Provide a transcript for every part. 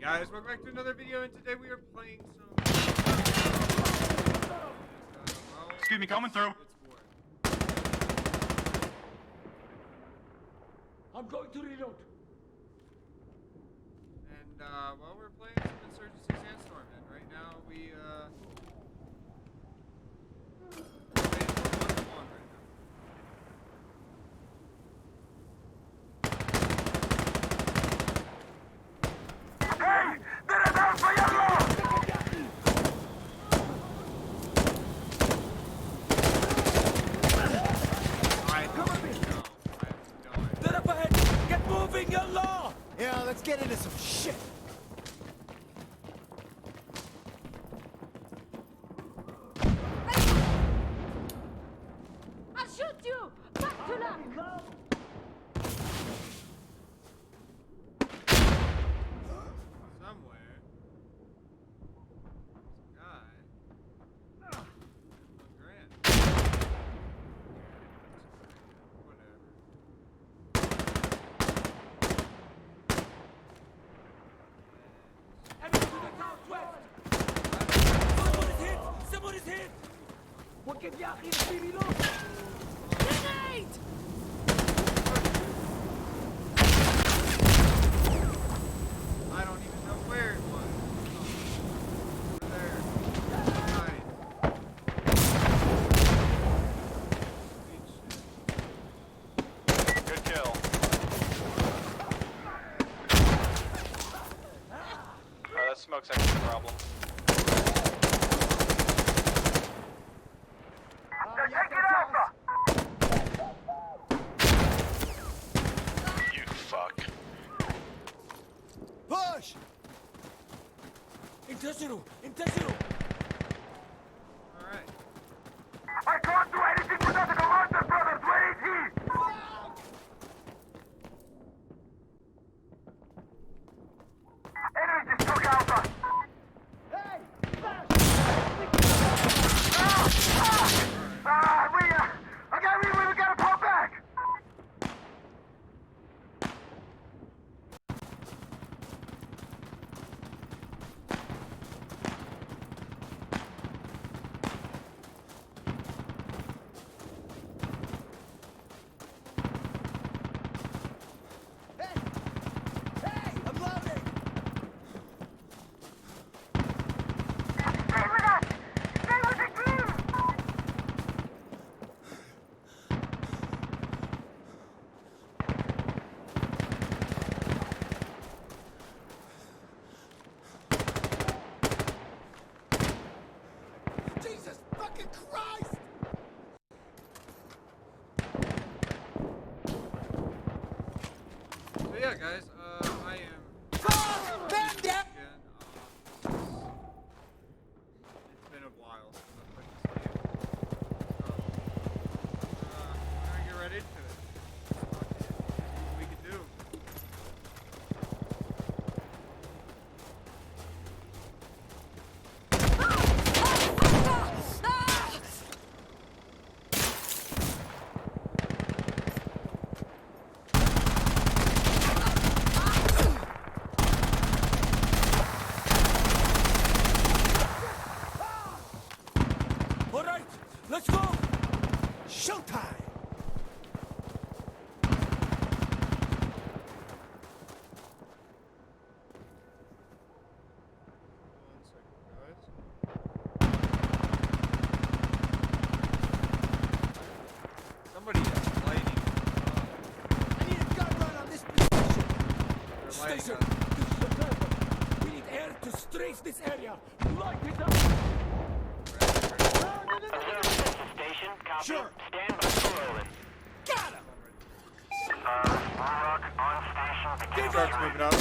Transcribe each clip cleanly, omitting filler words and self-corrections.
Guys, welcome back to another video, and today we are playing some... Excuse me, coming through. I'm going to reload. And, well, we're playing some Insurgency Sandstorm, and right now we, we're waiting for 1-1 right now. Hey! There's Alpha Yellow! They're up ahead! Get moving, Yellow! Yeah, let's get into some shit. I'll shoot you! Back to luck! Somewhere. Some guy. $1 grand. Whatever. Enemy to the southwest! Someone is hit! Someone is hit! وقف يا أخي في reload! Grenade! I don't even know where it was. Over there. Nice. Sweet shit. Good kill. Alright, that smoke's actually a problem. They're taking Alpha! You fuck. Push! انتشروا! انتشروا! Alright. I can't do anything without the commander, brothers! Where is he? Enemy just took Alpha! Hey! We gotta pull back! Hey! Hey! I'm loading! Stay with us! Stay with the team! Jesus fucking Christ! So yeah, guys, I am... Fuck! Man down! Again, it's been a while since I've played this game. So, we're gonna get right into it. Fuck it. See what we can do. Alright! Let's go! Showtime! One second, guys. Somebody is lighting. I need a gun run on this position! They're lighting Station! up. This is the purpose! We need air to strafe this area! Light it up! Station, copy. Sure. Stand by for rolling. Got him! Rock on station. Begin Truck's moving up.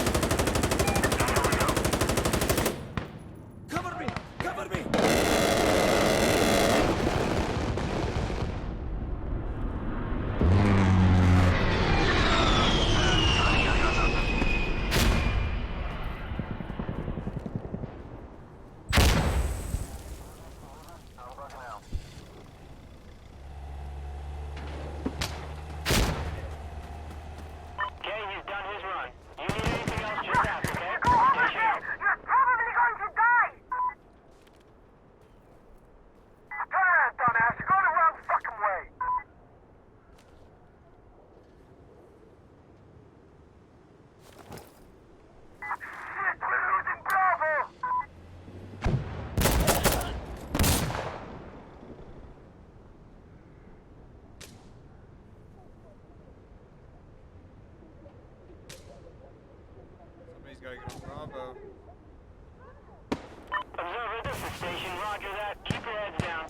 Cover me! Cover me! Okay, he's done his run. You need anything else, just ask, okay? Station. Bravo. Observer, this is station. Roger that. Keep your heads down.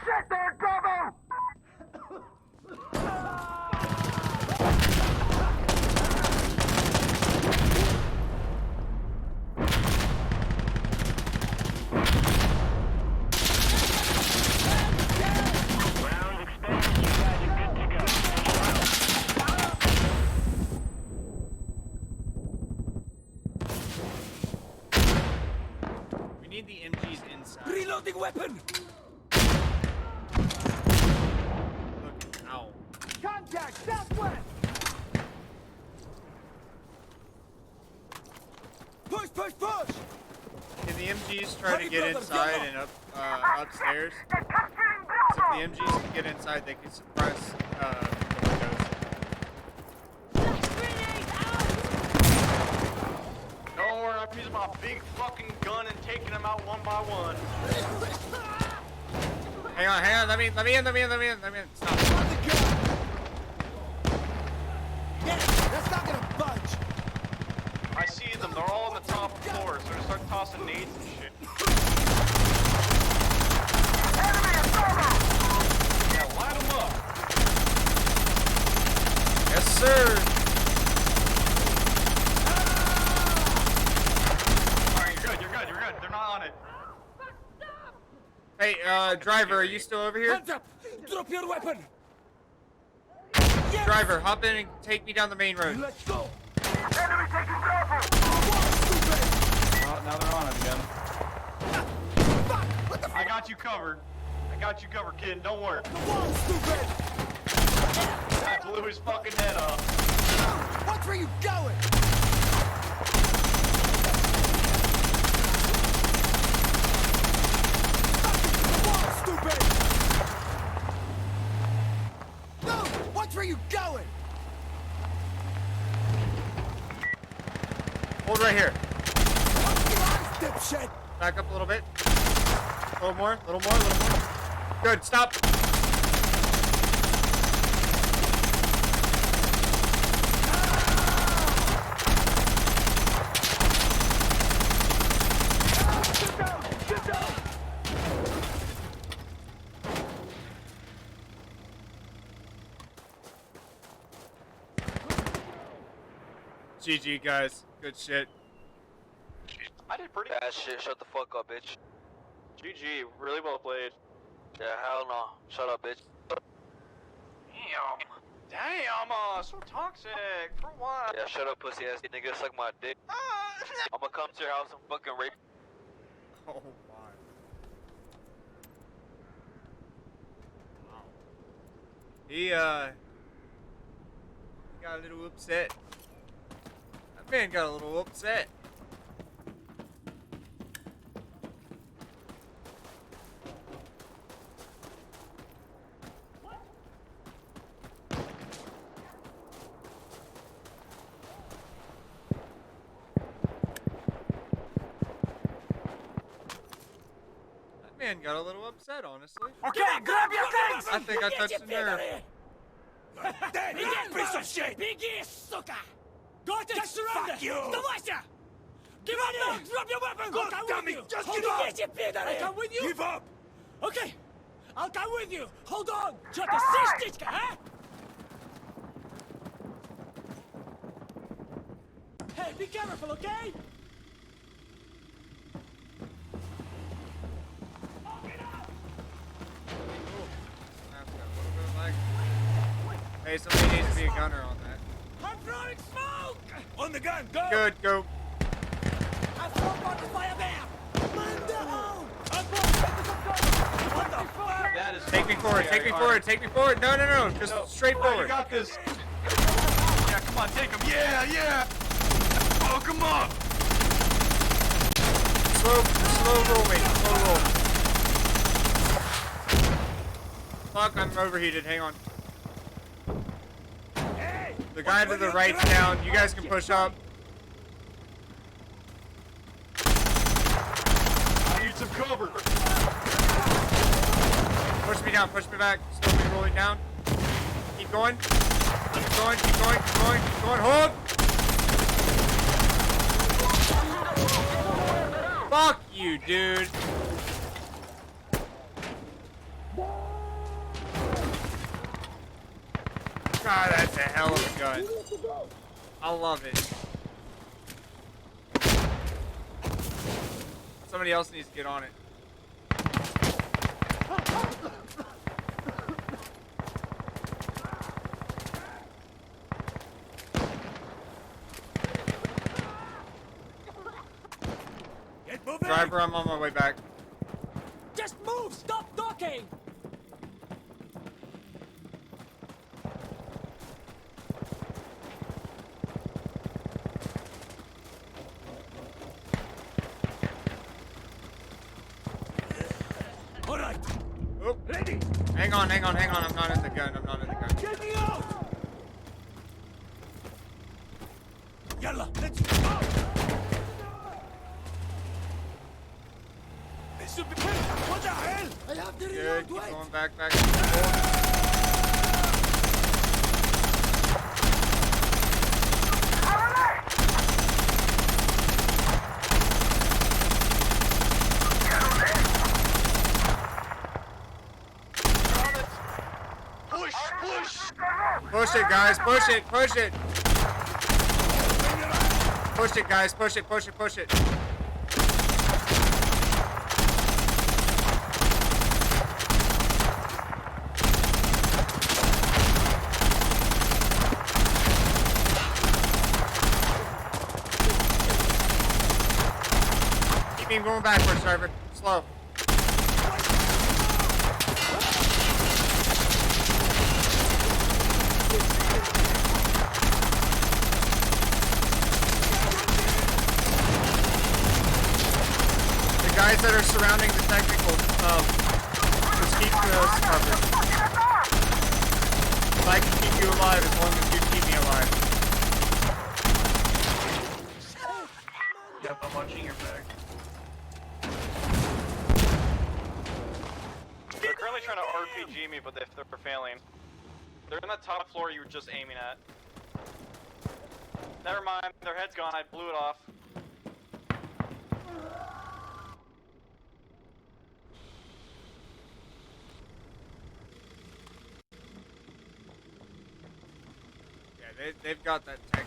Shit there, Bravo! Round expanded. You guys are good to go. We need the MGs inside. Reloading weapon! Look, ow. Contact southwest! Push, push, push! Can the MGs try Heavy to get brother, inside go! and upstairs? They're capturing So Bravo! if the MGs can get inside, they can suppress the windows. Flash grenade out! Don't worry, I'm using my big fucking gun and taking them out one by one. Hang on, let me in. Stop. On the gun! Yeah, that's not gonna budge! I see them, they're all on the top floor, so they start tossing nades and shit. Enemy is Bravo! Yeah, light them up. Yes, sir. Alright, you're good. They're not on it. Hey, driver, are you still over here? Hands up! Drop your weapon! Yes! Driver, hop in and take me down the main road. Let's go! Enemy taking Bravo! Stupid! Oh, now they're on it again. Fuck! What the I got you covered, kid. Don't worry. The wall, stupid! I blew his fucking head off. Watch where you going! The wall, stupid! No! Watch where you going! Hold right here. Watch your eyes, dipshit! Back up a little bit. A little more. Good, stop. Get down! GG, guys. Good shit. I did pretty. That shit, shut the fuck up, bitch. GG, really well played. Yeah, hell no. Shut up, bitch. Damn, so toxic. For what? Yeah, shut up, pussy ass nigga. Suck my dick. I'ma come to your house and fucking rape. Oh my. Wow. He got a little upset. That man got a little upset. Man got a little upset, honestly. Okay, grab your things! I think I touched a nerve. Dead, piece of shit! Biggie, sucker! Just surrender! Fuck you! Вставайся! Give up! Drop your weapon! God damn it! Just give up! I'll come with you! Give up! Okay, I'll come with you! Hold on! Что ты сыщешь, а? Hey, be careful, okay? Hey, somebody needs to be a gunner on that. I'm throwing smoke! On the gun, go! Good, go. Have smoke on the fire there! Man down! What the fuck? That is. Take me forward, take me forward, take me forward. No, just straight You forward. got this. Yeah, come on, take him. Yeah. Oh, come on. Slow roll me, slow roll. Fuck, I'm overheated, hang on. The guy to the right's down. You guys can push up. I need some cover. Push me down. Push me back. Slowly rolling down. Keep going. Keep going. Keep going. Keep going. Keep going. Hold. Fuck you, dude. God, that's a hell of a gun. I love it. Somebody else needs to get on it. Get moving! Driver, I'm on my way back. Just move! Stop talking! All right. Oop. Ready? Hang on, hang on, hang on. I'm not in the gun. I'm not in the gun. Get me out! Yalla, let's go! This should be... What the hell? I have to Good. reload. Keep Wait. going back, back. Hold. Push, push. Push it, guys. Push it. Push it. Push it, guys. Push it. Push it. Push it. Keep him going backwards, driver. Slow. The guys that are surrounding the technical, just keep us covered. I can keep you alive as long as you keep me alive. Yep, I'm watching your back. They're currently trying to RPG me, but they're failing. They're on the top floor you were just aiming at. Never mind, their head's gone. I blew it off. Yeah, they've got that Texas.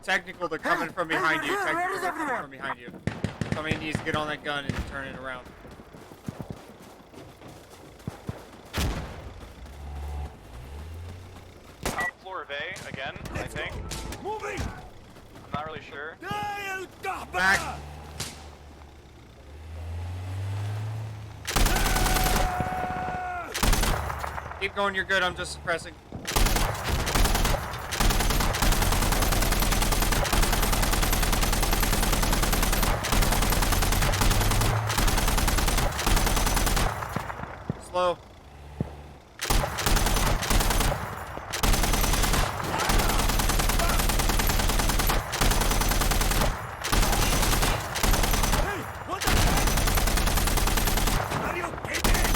Technical, they're coming from behind you. Technical, they're coming from behind you. Somebody needs to get on that gun and turn it around. Top floor of A again, I think. Moving! I'm not really sure. Back. Keep going, you're good. I'm just suppressing. Slow. Hey, what the hell? Are you kidding?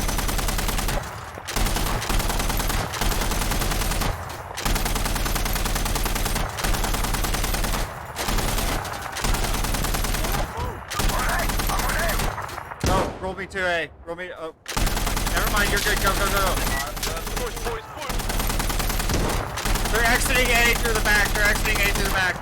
No, roll me to A. Roll me. Oh. Never mind, you're good. Go, go, go. Push, push, push. They're exiting A through the back. They're exiting A through the back.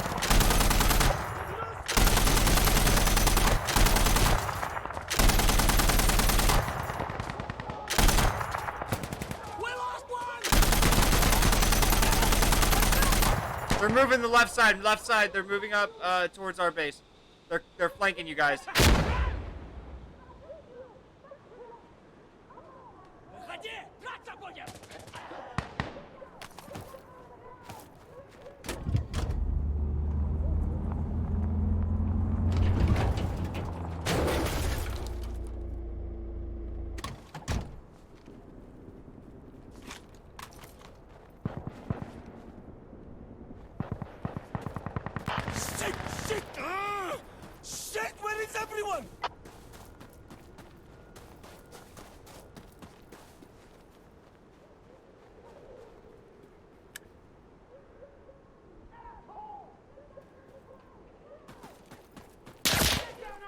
We lost one! They're moving the left side. Left side. They're moving up towards our base. They're flanking you guys. Уходи! Драться будем!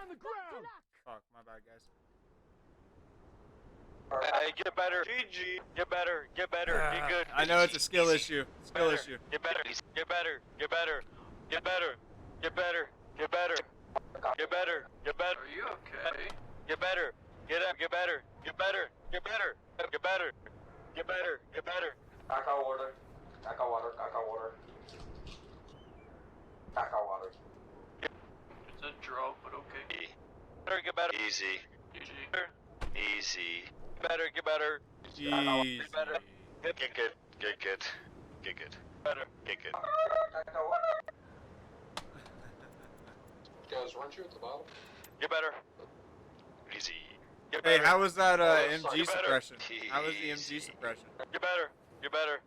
on the ground! Fuck, my bad, guys. Hey, get better. GG. Get better. Get better. Get good. I know it's a skill issue. Skill Better. issue. Get better. Get better. Get better. Get better. Get better. Get better. Get better. Get better. Are you okay? Get better. Get up. Get better. Get better. Get better. Get better. Get better. Get better. I got water. I got water. I got water. I got water. It's a draw, but okay. Better. Get better. Easy. GG. Easy. Get better. Get better. Jeez. Get better. Get good. Get good. Get good. Better. Get good. I got water. Guys, weren't you at the bottom? Get better. Easy. Get Hey, better. how was that Get MG better. suppression? How was the MG Easy. suppression? Get better. Get better.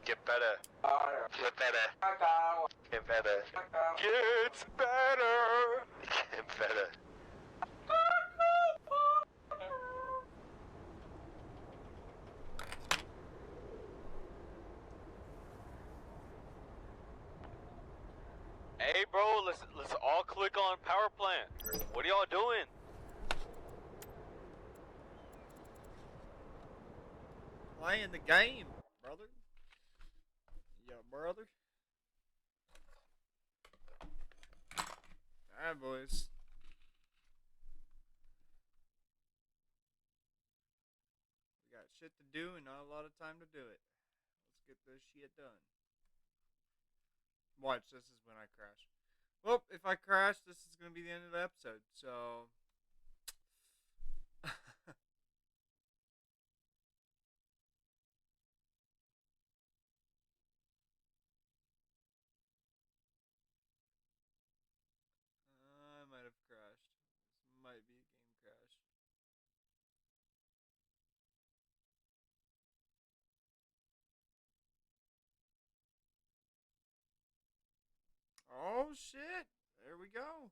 Get better. Water. Get better. I got water. Get better. I got water. Gets better. Get better. Hey, bro, let's all click on power plant. What are y'all doing? Playing the game, brother. Yeah, brother. Alright, boys. We got shit to do and not a lot of time to do it. Let's get this shit done. Watch, this is when I crash. Well, if I crash, this is going to be the end of the episode, so... I might have crashed. This might be a game crash. Oh shit! There we go.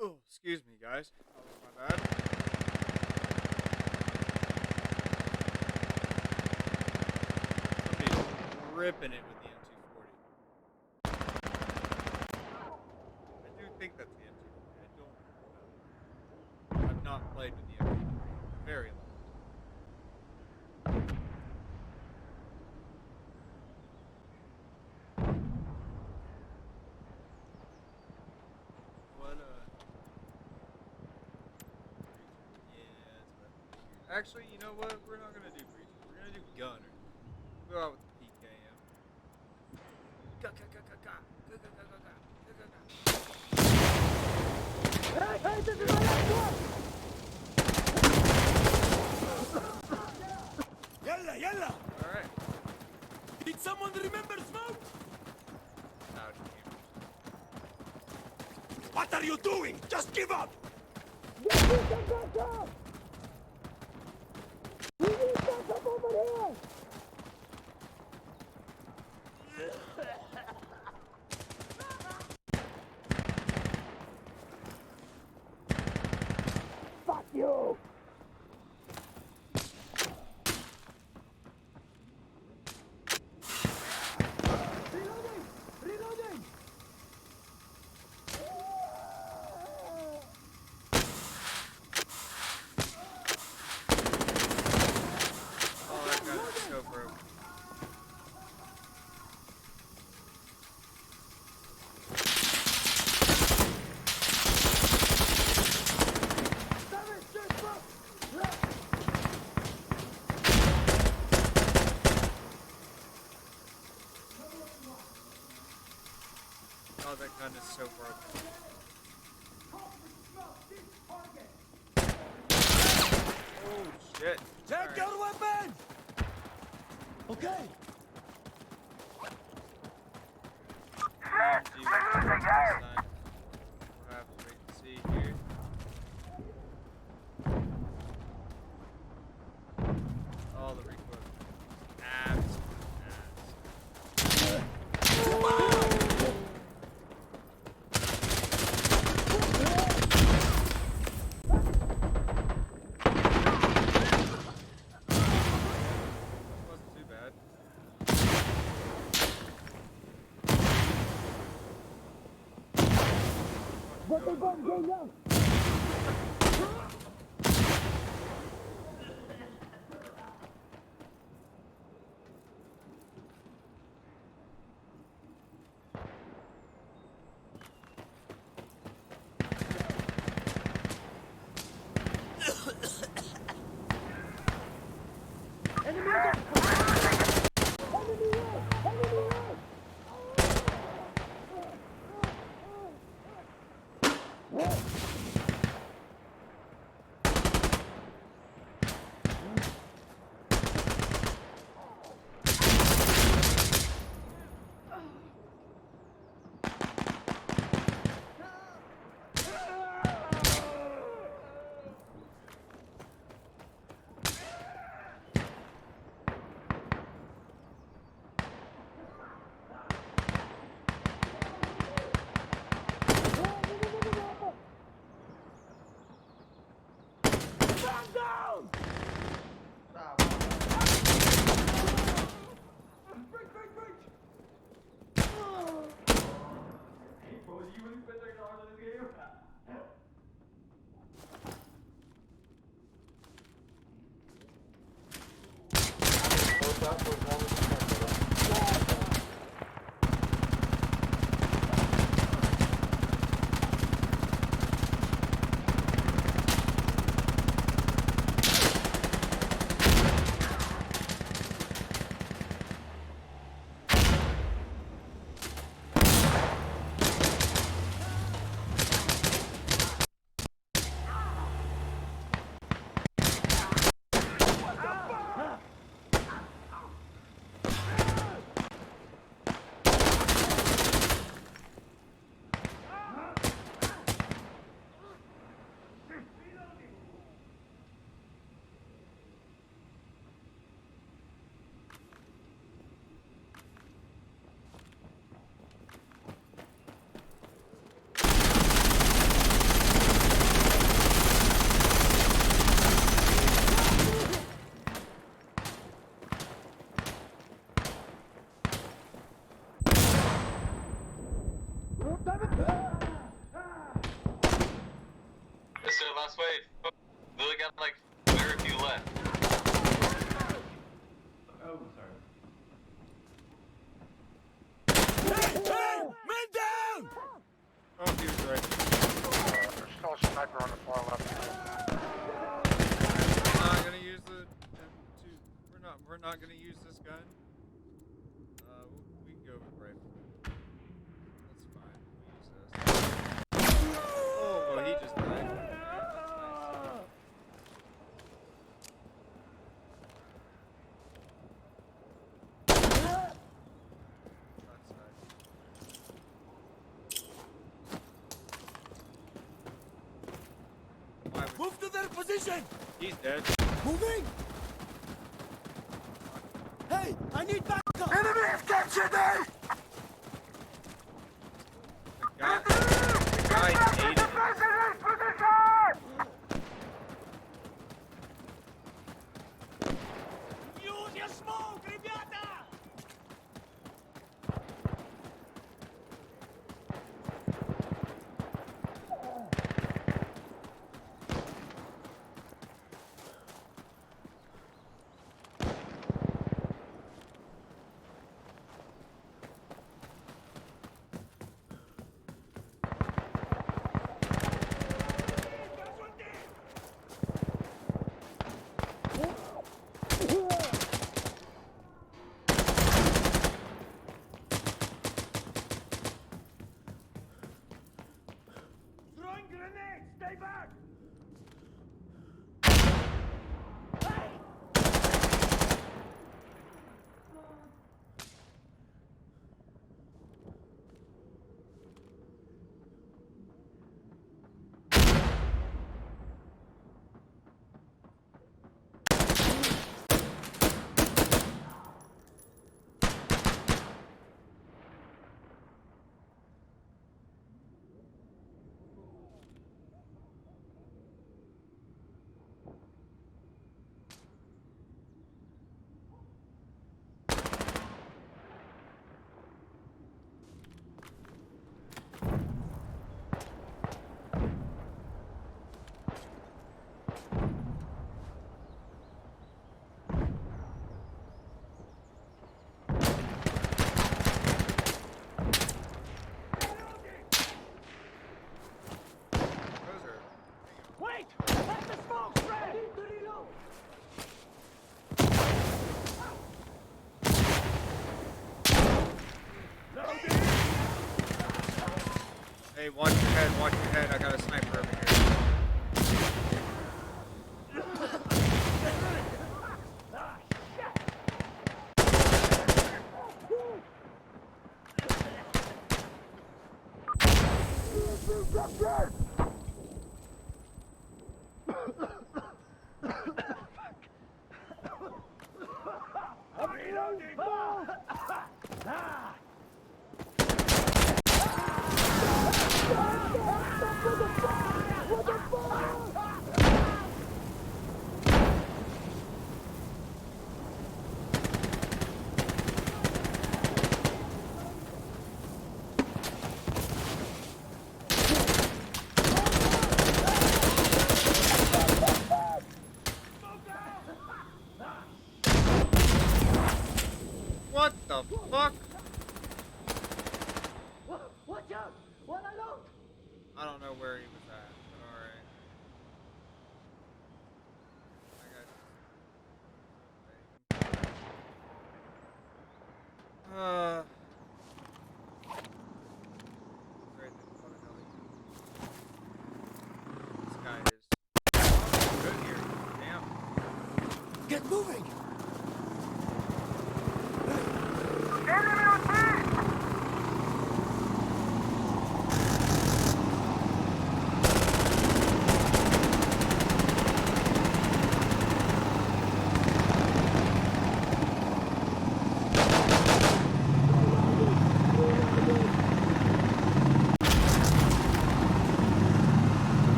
Oh, excuse me, guys. That was my bad. Somebody's ripping it with the M240. I do think that's the M240. I don't know. I've not played with the M240 very long. Actually, you know what? We're not gonna do breaches. We're gonna do gunner. We'll go out with the PKM. Ga ga ga ga ga ga ga ga ga ga ga. Hey, hey, this is my last one! Yalla, yalla! All right. Did someone remember smoke? Ouch, gamers. What are you doing? Just give up! Get me some backup! We need backup over here! Fuck you! Reloading! Oh, that gun is so broken. Oh shit. Take your weapons! Okay. We'll have to wait and see here. Oh, the recoil. Absolute wasn't too bad. This is the last wave. We only got like very few left. Oh, sorry. Hey! Man down! Oh, he was right. There's still a sniper on the far left. We're not gonna use the M2. We're not gonna use this gun. We can go with rifle. That's fine. We'll use this. Oh, well, he just died. That's nice. Move to their position! He's dead. Moving! Hey, I need backup! Enemy has captured me! The guy ate it. Defend position! Use your smoke, ребята! Wait! Let the smoke spread! Need to reload! Hey, watch your head, watch your head. I got a sniper over here. What the fuck? Watch out! One alone! I don't know where he was at, but alright. Where the fuck hell is he? This guy is good here. Damn. Get moving!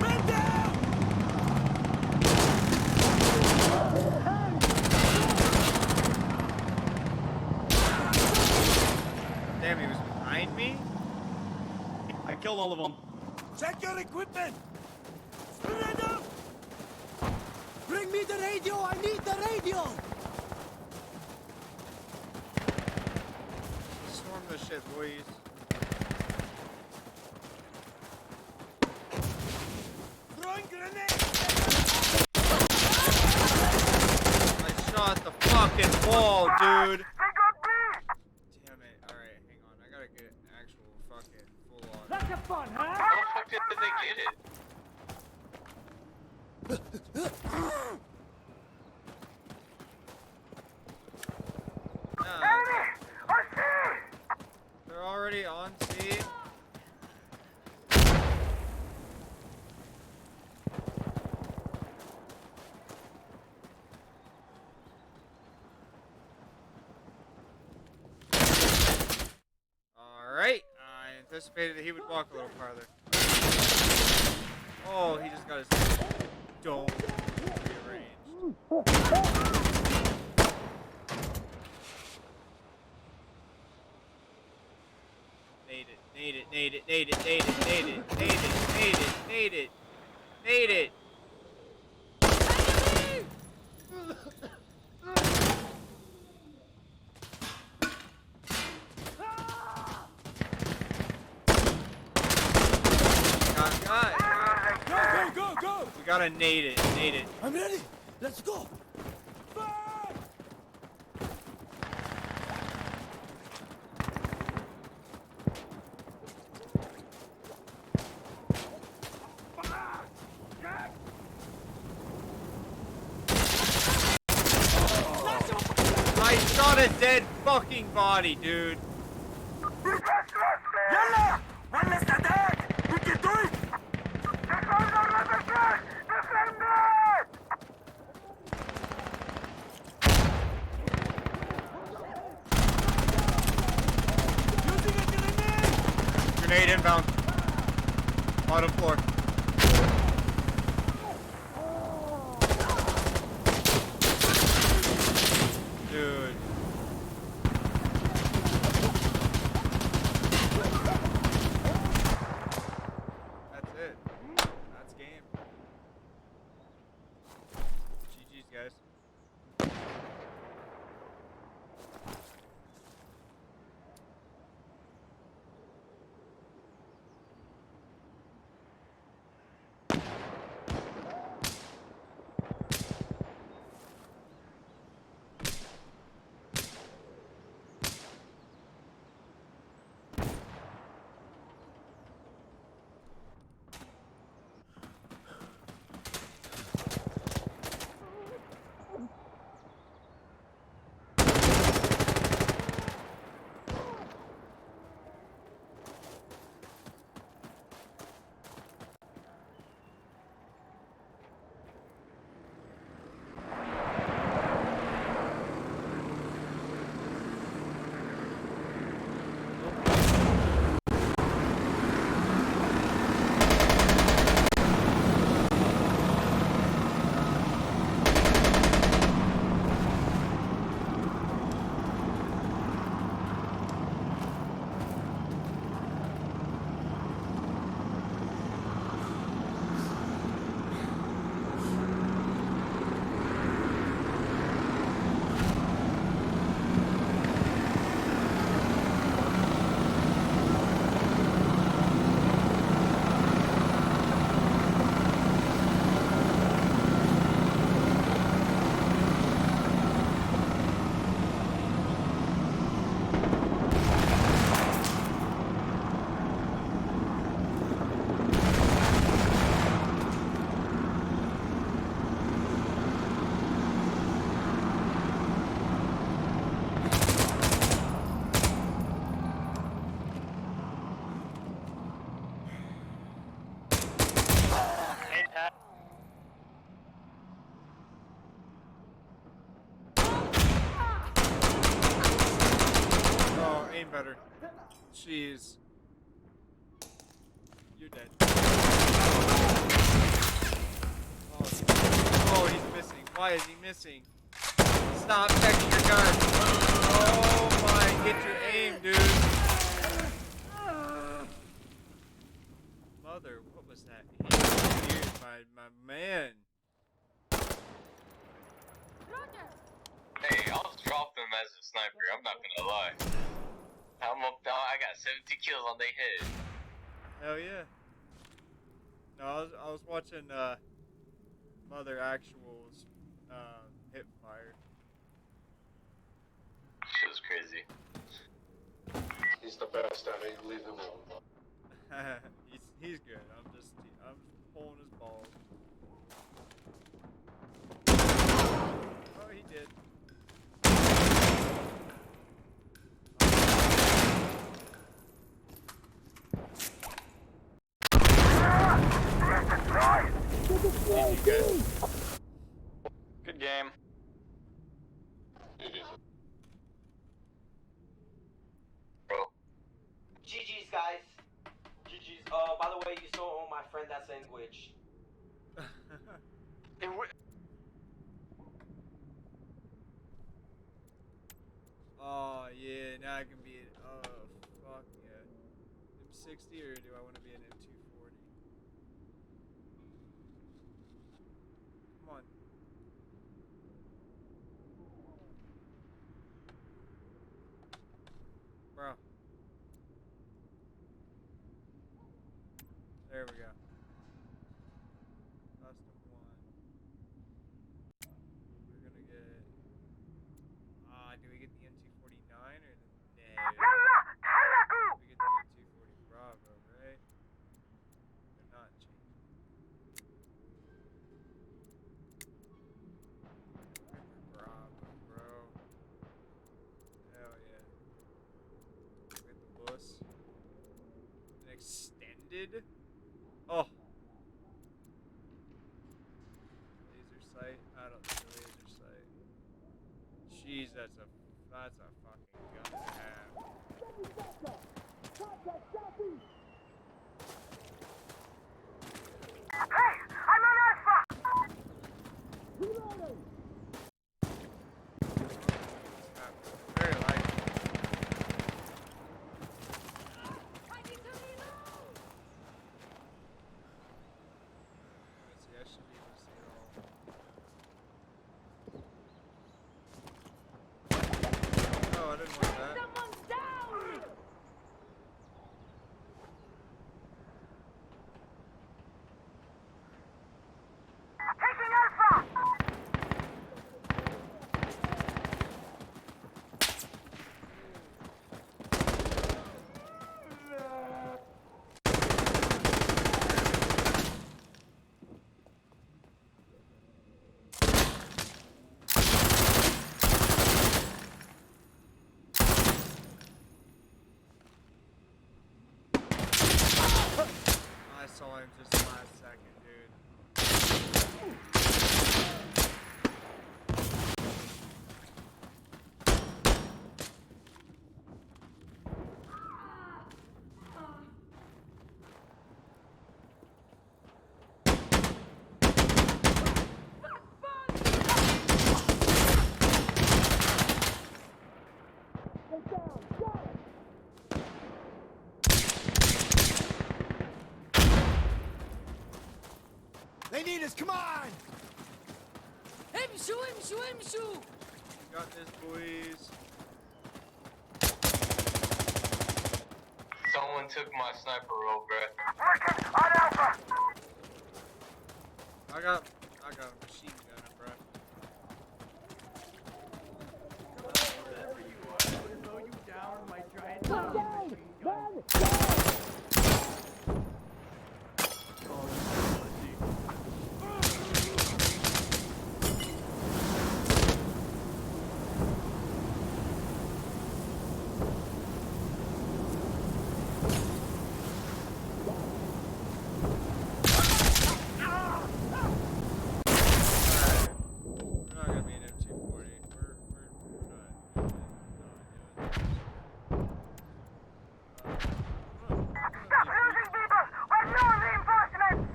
My bad. Damn, he was behind me? I killed all of them. Check your equipment! Surrender! Bring me the radio! I need the radio! Storm this shit, boys. Throwing grenades! I shot the fucking wall, dude. Damn it. Alright, hang on. I gotta get an actual fucking full on. Lots of fun, huh? How the fuck did they get it? They're already on C. Alright, I anticipated that he would walk a little farther. Oh, he just got his dome rearranged. Nade it. Go! We gotta nade it. I'm ready. Let's go. I shot a dead fucking body, dude. يلا one less attack. We can do it. Defend our river flag. Defend it. Using a grenade. Grenade inbound. Bottom floor. Dude. That's it. That's game. GG's, guys. Oh, aim better. Jeez. You're dead. Oh, he's missing. Why is he missing? Stop checking your gun. Oh my, get your aim, dude. Mother, what was that? Dude, my man. Hey, I'll drop them as a sniper, I'm not gonna lie. I'm up down, I got 70 kills on their head. Hell yeah. No, I was watching Mother Actual's hip fire. Shit was crazy. He's the best at it, leave him alone. he's good. I'm just pulling his balls. Oh, he did. Good game. Bro. GG's, guys. GG's. By the way, you still owe my friend that sandwich. Oh yeah, now I can be an fuck yeah. M60 or do I want to be an M240? Come on. There we go. Custom one. We're gonna get. Do we get the M249 or the. يلا تحركوا. We get the M240 Bravo, right? They're not changing. Bravo, bro. Hell yeah. Get the bus. An extended? Oh. Laser sight? I don't need a laser sight. Jeez, that's a fucking gun to have. Hey, I'm on Alpha. Very light. Let's see, I should be able to see it all. Oh, I didn't want that. Someone's down! Taking Alpha. I saw him just last second, dude. They need us, come on! امشوا امشوا امشوا! We got this, boys. Someone took my sniper role, bruh. Working on Alpha. I got a machine gunner, bro. Wherever you are, I would throw you down with my giant machine gun. Oh, you pussy. We're not gonna be an M240. We're not Stop losing people. We're no reinforcements.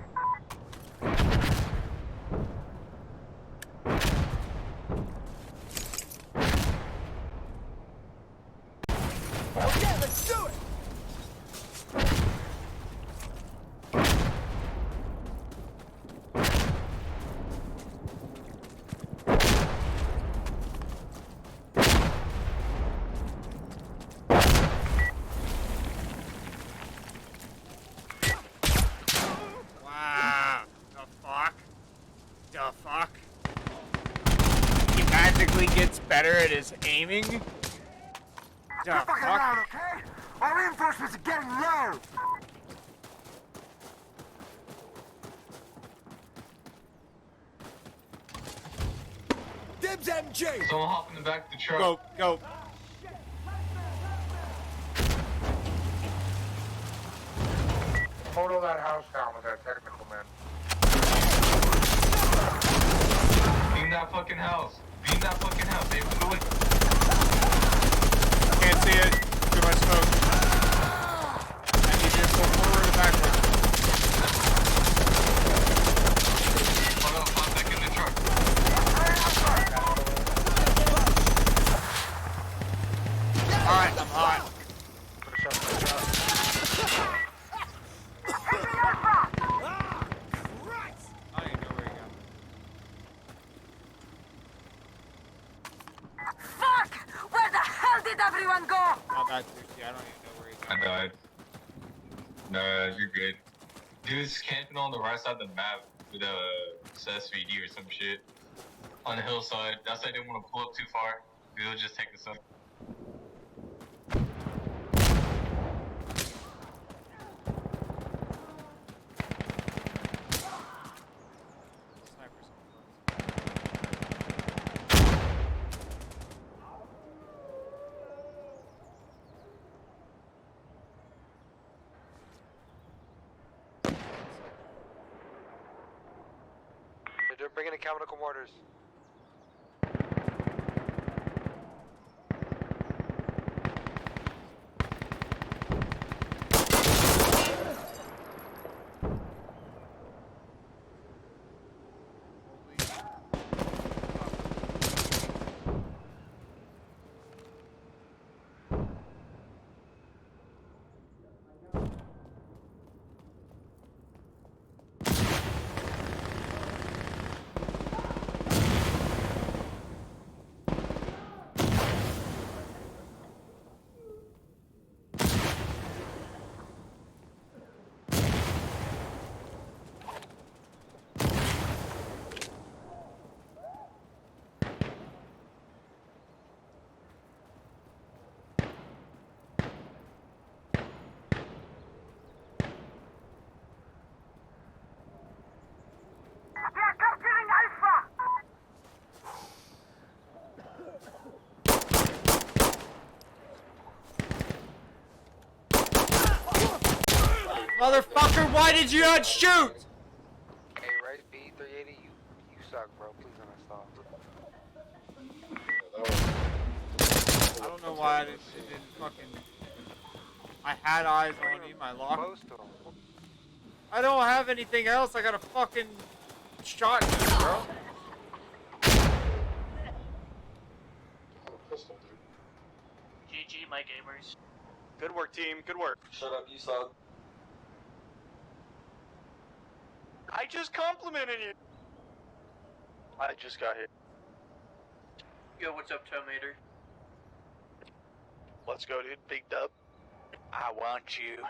Okay, let's do it! Wow. The fuck? The fuck? He magically gets better at his aiming? The Fucking fuck? around, okay? Our reinforcements are getting low. Dibs MG! Someone hop in the back of the truck. Go, go. Photo that house down with that technical man. Beam that fucking house. Beam that fucking house. They blew it. Can't see it. Too much smoke. I need you to pull forward and backward. Hold on, pop back in the truck. Alright, I'm hot. I don't even know where he got. Fuck! Where the hell did everyone go? Not that 50. I don't even know where he got. I died. Nah, you're good. Dude's camping on the right side of the map with a SVD or some shit on the hillside. That's why I didn't want to pull up too far. He'll just take us up. Snipers. They're bringing in chemical mortars. They're capturing Alpha! Motherfucker, why did you not shoot? Hey, Rice B380, you suck, bro. Please don't stop. I don't know why it didn't fucking... I had eyes on him, I locked. Close to him. I don't have anything else, I got a fucking shotgun, bro. Pistol, dude. GG, my gamers. Good work, team. Good work. Shut up, you suck. I just complimented you. I just got here. Yo, what's up, Terminator? Let's go, dude. Big dub. I want you.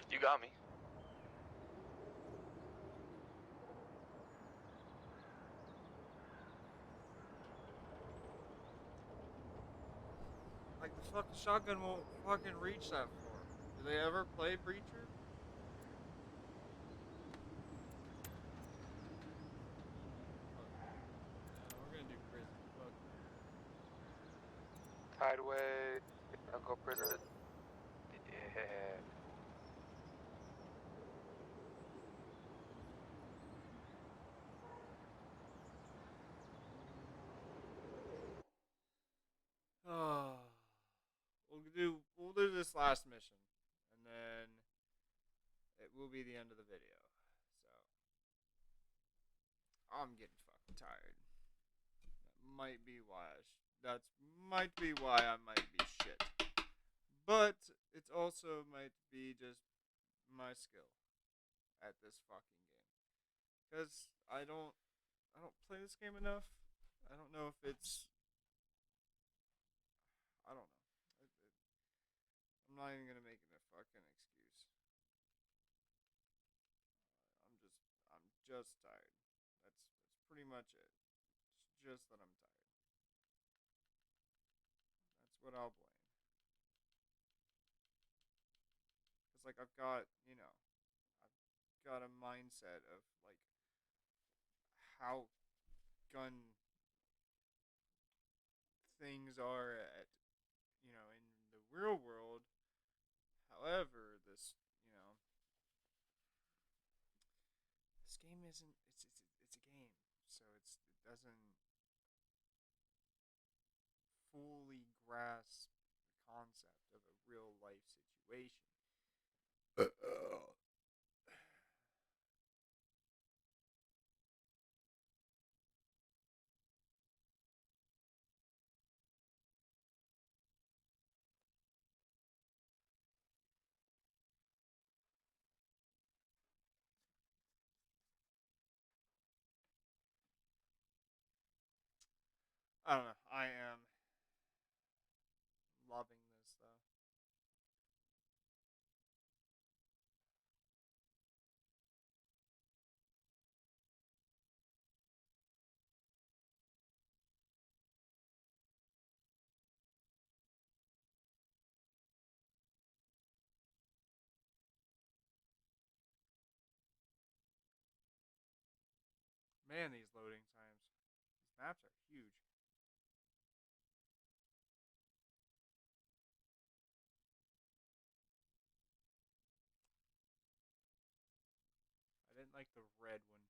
You got me. Like, the fucking shotgun won't fucking reach that far. Do they ever play Breacher? We're gonna do prison. Fuck. Tideway. I'll go prison. Yeah. Oh. We'll do this last mission. And then it will be the end of the video. So I'm getting fucking tired. That might be why I might be shit. But it also might be just my skill at this fucking game. Cause I don't play this game enough. I don't know if it's I don't know. I'm not even gonna make it a fucking excuse. I'm just tired. That's pretty much it. It's just that I'm tired. That's what I'll blame. Cause like I've got a mindset of like how gun things are at in the real world. However, this game isn't. It's a game, so it doesn't fully grasp the concept of a real life situation. I don't know. I am loving this though. Man, these loading times. These maps are huge. I didn't like the red one.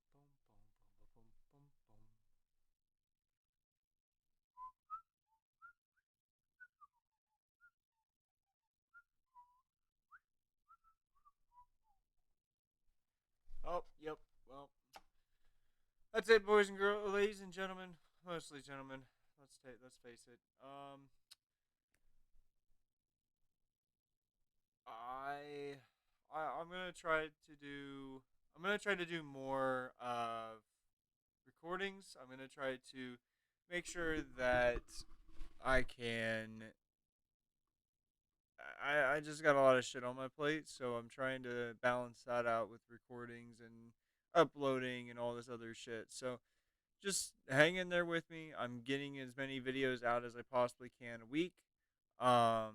Boom, boom, boom, boom, boom, boom, boom. Oh, yep. Well, that's it, boys and girls, ladies and gentlemen. Mostly gentlemen. Let's face it. I, I'm gonna try to do. I'm gonna try to do more recordings. I'm gonna try to make sure that I can. I just got a lot of shit on my plate, so I'm trying to balance that out with recordings and uploading and all this other shit. So just hang in there with me. I'm getting as many videos out as I possibly can a week. I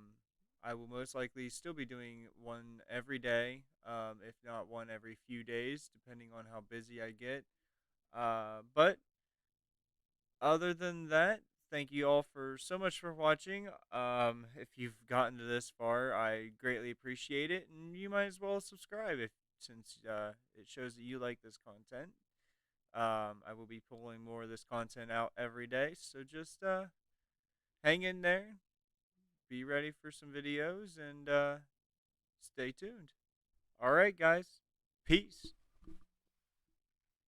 will most likely still be doing one every day, if not one every few days, depending on how busy I get. But other than that, thank you all for so much for watching. If you've gotten to this far, I greatly appreciate it, and you might as well subscribe if since it shows that you like this content. I will be pulling more of this content out every day, so just hang in there, be ready for some videos, and stay tuned. All right, guys, peace.